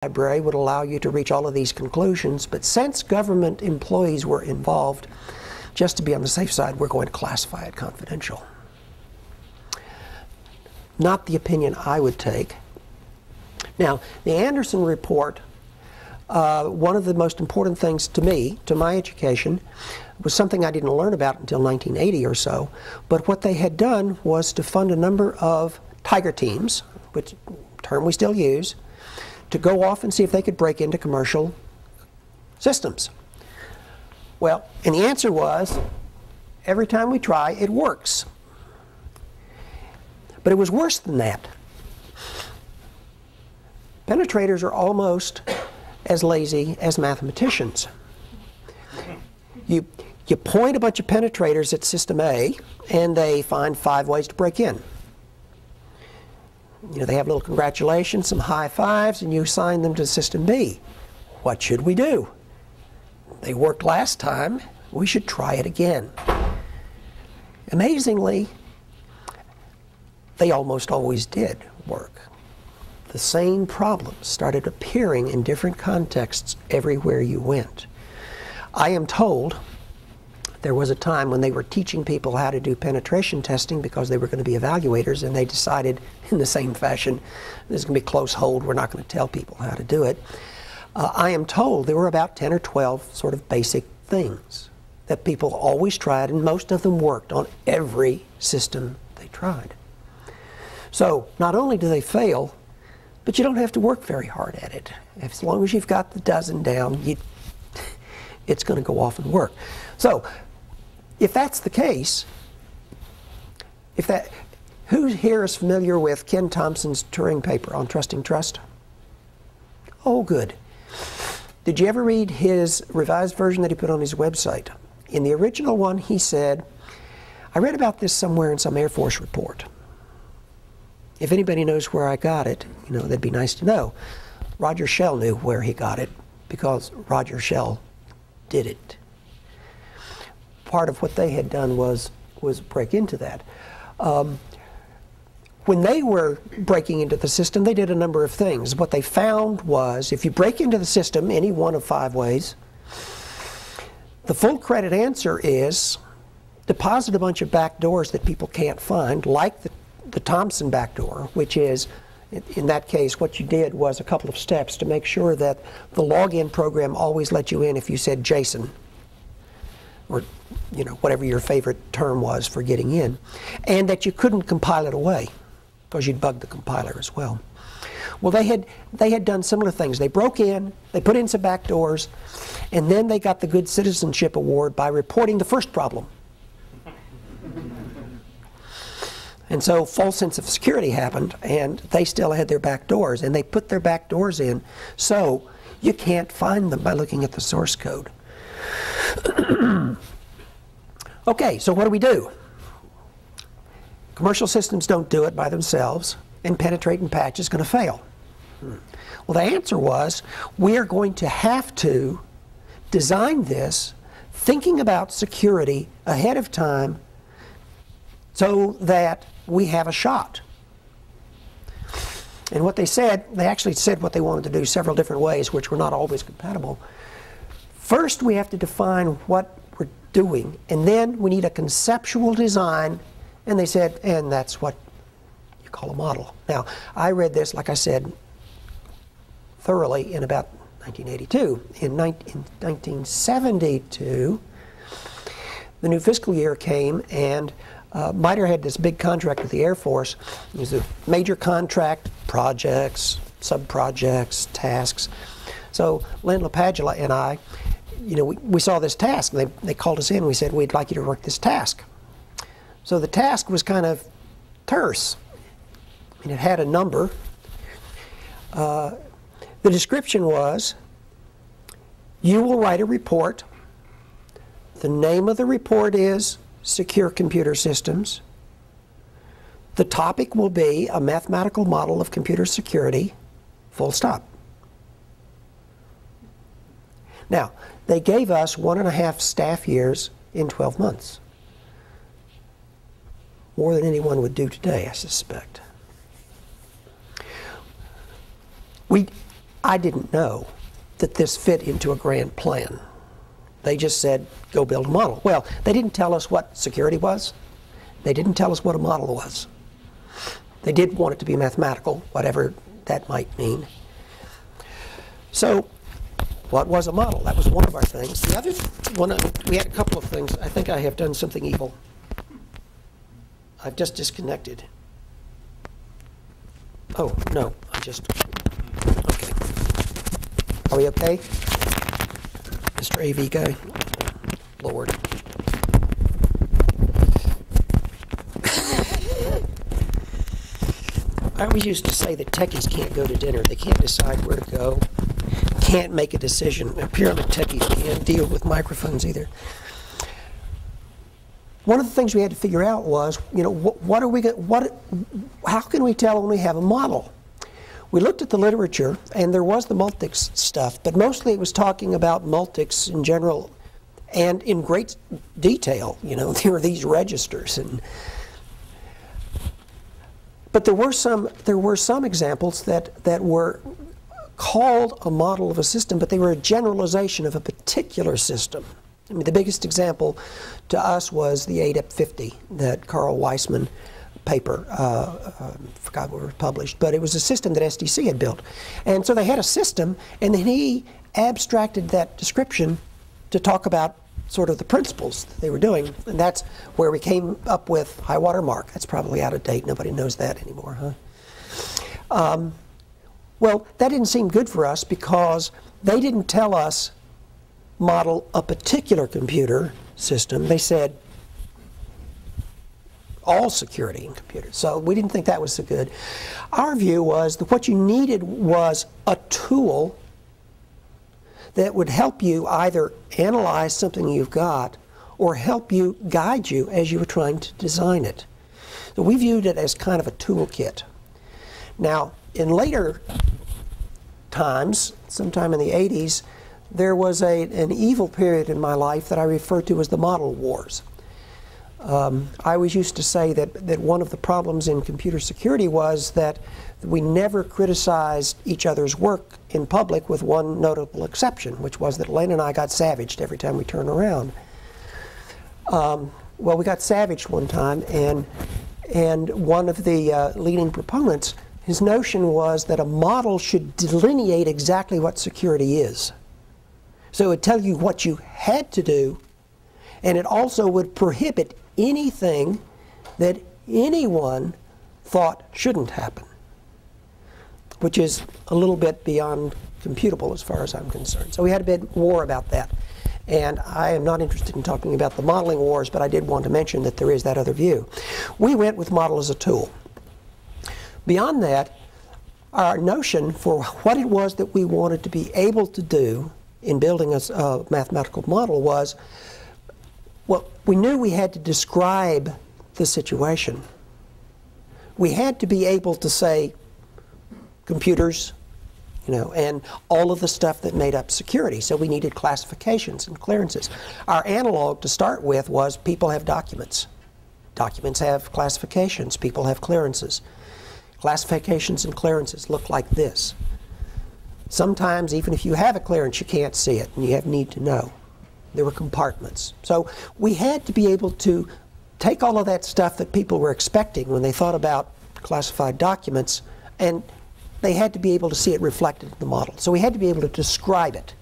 library would allow you to reach all of these conclusions, but since government employees were involved, just to be on the safe side, we're going to classify it confidential. Not the opinion I would take. Now, the Anderson report, one of the most important things to me, to my education, was something I didn't learn about until 1980 or so, but what they had done was to fund a number of tiger teams, which term we still use, to go off and see if they could break into commercial systems. Well, and the answer was, every time we try, it works. But it was worse than that. Penetrators are almost as lazy as mathematicians. You point a bunch of penetrators at system A, and they find 5 ways to break in. You know, they have little congratulations, some high fives, and you assign them to system B. What should we do? They worked last time. We should try it again. Amazingly, they almost always did work. The same problems started appearing in different contexts everywhere you went. I am told there was a time when they were teaching people how to do penetration testing because they were going to be evaluators, and they decided in the same fashion, this is going to be close hold, we're not going to tell people how to do it. I am told there were about 10 or 12 sort of basic things that people always tried, and most of them worked on every system they tried. So not only do they fail, but you don't have to work very hard at it. As long as you've got the dozen down, it's going to go off and work. So if that's the case, who here is familiar with Ken Thompson's Turing paper on trusting trust? Oh, good. Did you ever read his revised version that he put on his website? In the original one, he said, I read about this somewhere in some Air Force report. If anybody knows where I got it, you know, that'd be nice to know. Roger Shell knew where he got it because Roger Shell did it. Part of what they had done was break into that. When they were breaking into the system, they did a number of things. What they found was if you break into the system any one of 5 ways, the full credit answer is deposit a bunch of back doors that people can't find, like the Thompson backdoor, which is, in that case, what you did was a couple of steps to make sure that the login program always let you in if you said JSON, or you know, whatever your favorite term was for getting in, and that you couldn't compile it away because you'd bug the compiler as well. Well, they had done similar things. They broke in, they put in some back doors, and then they got the Good Citizenship Award by reporting the first problem. And so false sense of security happened, and they still had their back doors, and they put their back doors in, so you can't find them by looking at the source code. Okay, so what do? Commercial systems don't do it by themselves, and penetrate and patch is going to fail. Well, the answer was, we are going to have to design this thinking about security ahead of time so that we have a shot. And what they said, they actually said what they wanted to do several different ways, which were not always compatible. First, we have to define what we're doing, and then we need a conceptual design, and they said, and that's what you call a model. Now, I read this, like I said, thoroughly in about 1982. In 1972, the new fiscal year came, and MITRE had this big contract with the Air Force. It was a major contract, projects, sub-projects, tasks. So Len LaPadula and I, you know, we saw this task. They called us in and we said, we'd like you to work this task. So the task was kind of terse. I mean, it had a number. The description was, you will write a report. The name of the report is Secure Computer Systems. The topic will be a mathematical model of computer security, full stop. Now, they gave us 1.5 staff years in 12 months. More than anyone would do today, I suspect. I didn't know that this fit into a grand plan. They just said, go build a model. Well, they didn't tell us what security was. They didn't tell us what a model was. They did want it to be mathematical, whatever that might mean. So, what was a model? That was one of our things. The other one, we had a couple of things. I think I have done something evil. I've just disconnected. Oh, no, I just, okay. Are we okay? Mr. AV guy? Lord. I always used to say that techies can't go to dinner. They can't decide where to go. Can't make a decision. Apparently techies can't deal with microphones either. One of the things we had to figure out was, you know, how can we tell when we have a model? We looked at the literature, and there was the multics stuff, but mostly it was talking about multics in general and in great detail. You know, there were these registers, but there were some examples that were called a model of a system, but they were a generalization of a particular system. I mean, the biggest example to us was the ADEP 50, that Carl Weissman paper, forgot where it was published, but it was a system that SDC had built. And so they had a system, and then he abstracted that description to talk about sort of the principles that they were doing, and that's where we came up with high water mark. That's probably out of date. Nobody knows that anymore, huh? Well, that didn't seem good for us because they didn't tell us model a particular computer system. They said all security in computers. So we didn't think that was so good. Our view was that what you needed was a tool that would help you either analyze something you've got or help you guide you as you were trying to design it. So we viewed it as kind of a toolkit. Now, in later times, sometime in the 80s, there was an evil period in my life that I refer to as the model wars. I always used to say that one of the problems in computer security was that we never criticized each other's work in public with one notable exception, which was that Elaine and I got savaged every time we turned around. Well, we got savaged one time, and one of the leading proponents, his notion was that a model should delineate exactly what security is. So it would tell you what you had to do, and it also would prohibit anything that anyone thought shouldn't happen, which is a little bit beyond computable as far as I'm concerned. So we had a big war about that. And I am not interested in talking about the modeling wars, but I did want to mention that there is that other view. We went with model as a tool. Beyond that, our notion for what it was that we wanted to be able to do in building a mathematical model was, well, we knew we had to describe the situation. We had to be able to say computers, you know, and all of the stuff that made up security. So we needed classifications and clearances. Our analog to start with was people have documents. Documents have classifications. People have clearances. Classifications and clearances look like this. Sometimes, even if you have a clearance, you can't see it, and you need to know. There were compartments. So we had to be able to take all of that stuff that people were expecting when they thought about classified documents, and they had to be able to see it reflected in the model. So we had to be able to describe it.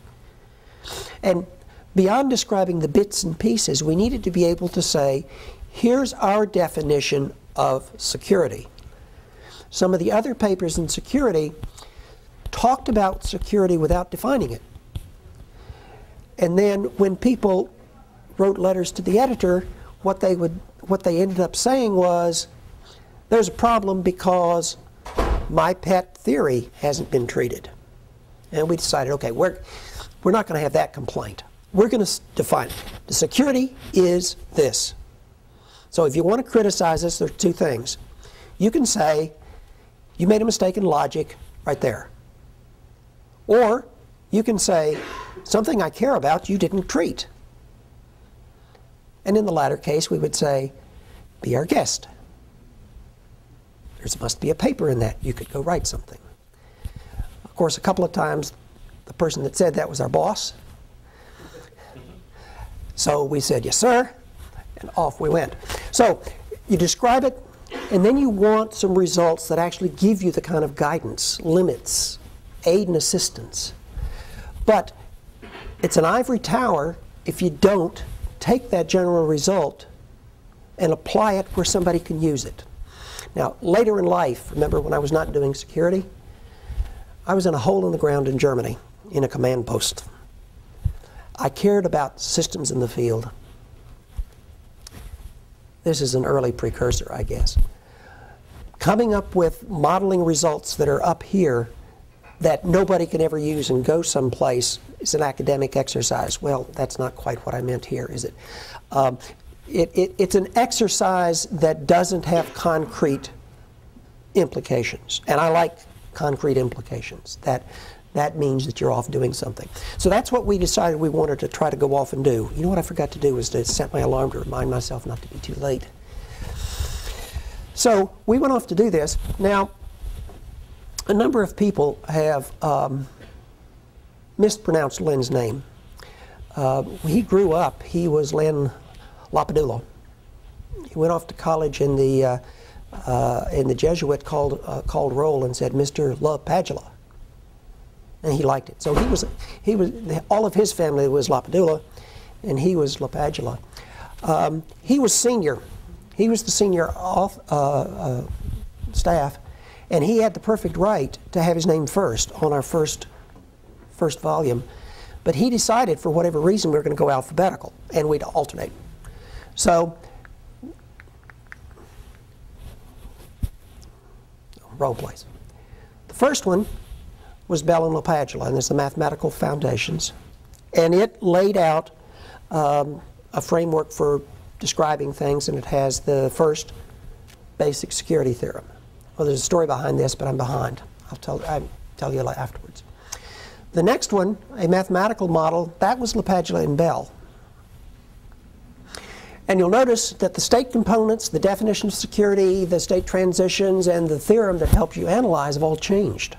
And beyond describing the bits and pieces, we needed to be able to say, here's our definition of security. Some of the other papers in security talked about security without defining it. And then when people wrote letters to the editor, what they ended up saying was, there's a problem because my pet theory hasn't been treated. And we decided, okay, we're not going to have that complaint. We're going to define it. The security is this. So if you want to criticize us, there are two things. You can say, you made a mistake in logic right there. Or you can say, something I care about you didn't treat. And in the latter case, we would say, be our guest. There must be a paper in that. You could go write something. Of course, a couple of times the person that said that was our boss. So we said, yes, sir, and off we went. So you describe it, and then you want some results that actually give you the kind of guidance, limits, aid and assistance. But it's an ivory tower if you don't take that general result and apply it where somebody can use it. Now, later in life, remember when I was not doing security, I was in a hole in the ground in Germany in a command post. I cared about systems in the field. This is an early precursor, I guess. Coming up with modeling results that are up here that nobody can ever use and go someplace is an academic exercise. Well, that's not quite what I meant here, is it? It's an exercise that doesn't have concrete implications. And I like concrete implications. That means that you're off doing something. So that's what we decided we wanted to try to go off and do. You know what I forgot to do was to set my alarm to remind myself not to be too late. So we went off to do this. Now, a number of people have mispronounced Len's name. When he grew up, he was Len Lapadula. He went off to college in the Jesuit called roll and said, Mr. LaPadula. And he liked it. So he was all of his family was Lapadula, and he was LaPadula. He was senior. He was the senior staff, and he had the perfect right to have his name first on our first volume. But he decided, for whatever reason, we were going to go alphabetical, and we'd alternate. So, wrong place. The first one was Bell and LaPadula, and it's the Mathematical Foundations. And it laid out a framework for describing things, and it has the first basic security theorem. Well, there's a story behind this, but I'm behind. I'll tell you afterwards. The next one, a mathematical model, that was LaPadula and Bell. And you'll notice that the state components, the definition of security, the state transitions, and the theorem that helps you analyze have all changed.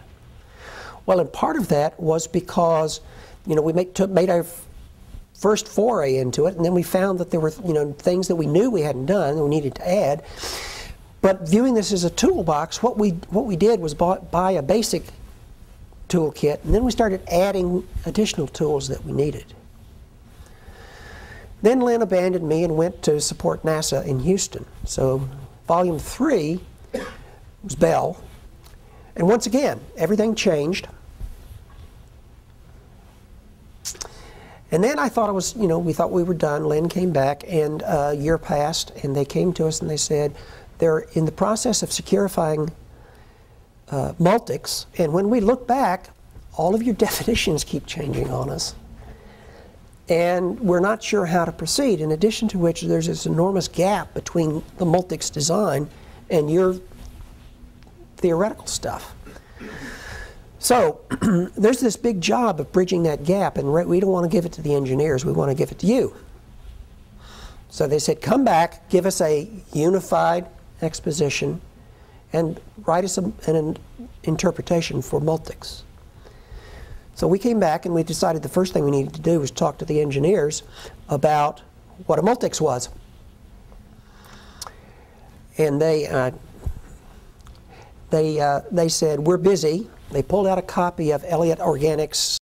Well, and part of that was because, you know, we made our first foray into it, and then we found that there were, you know, things that we knew we hadn't done and we needed to add. But viewing this as a toolbox, what we did was buy a basic toolkit, and then we started adding additional tools that we needed. Then Len abandoned me and went to support NASA in Houston. So volume 3 was Bell. And once again, everything changed. And then I thought it was, you know, we thought we were done. Len came back, and a year passed, and they came to us and they said, they're in the process of securifying multics, and when we look back, all of your definitions keep changing on us. And we're not sure how to proceed, in addition to which there's this enormous gap between the multics design and your theoretical stuff. So there's this big job of bridging that gap, and we don't want to give it to the engineers, we want to give it to you. So they said, come back, give us a unified exposition, and write us an interpretation for multics. So we came back and we decided the first thing we needed to do was talk to the engineers about what a multics was. And they said, we're busy. They pulled out a copy of Elliott Organics